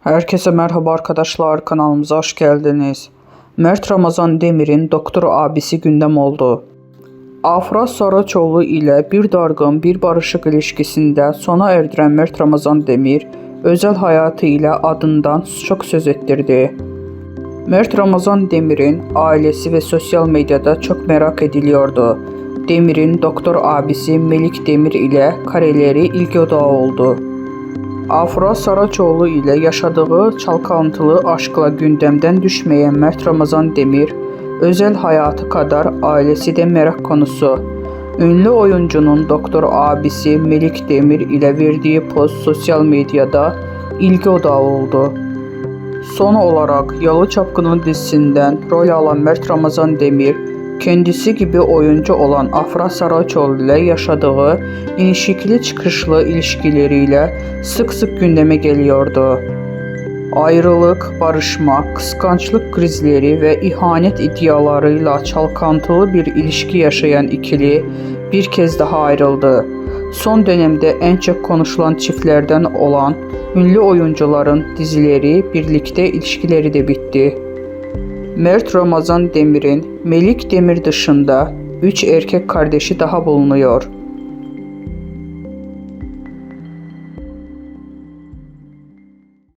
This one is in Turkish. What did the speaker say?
Herkese merhaba arkadaşlar, kanalımıza hoş geldiniz. Mert Ramazan Demir'in doktor abisi gündem oldu. Afra Saraçoğlu ile bir dargın, bir barışık ilişkisinde sona erdiren Mert Ramazan Demir, özel hayatı ile adından çok söz ettirdi. Mert Ramazan Demir'in ailesi ve sosyal medyada çok merak ediliyordu. Demir'in doktor abisi Melik Demir ile kareleri ilgi odağı oldu. Afra Saraçoğlu ile yaşadığı çalkantılı aşkla gündemden düşmeyen Mert Ramazan Demir, özel hayatı kadar ailesi de merak konusu. Ünlü oyuncunun doktor abisi Melik Demir ile verdiği post sosyal medyada ilgi odağı oldu. Son olarak Yalı Çapkını dizisinden rol alan Mert Ramazan Demir, kendisi gibi oyuncu olan Afra Saraçoğlu ile yaşadığı inişikli çıkışlı ilişkileriyle sık sık gündeme geliyordu. Ayrılık, barışma, kıskançlık krizleri ve ihanet iddialarıyla çalkantılı bir ilişki yaşayan ikili bir kez daha ayrıldı. Son dönemde en çok konuşulan çiftlerden olan ünlü oyuncuların dizileri, birlikte ilişkileri de bitti. Mert Ramazan Demir'in Melik Demir dışında 3 erkek kardeşi daha bulunuyor.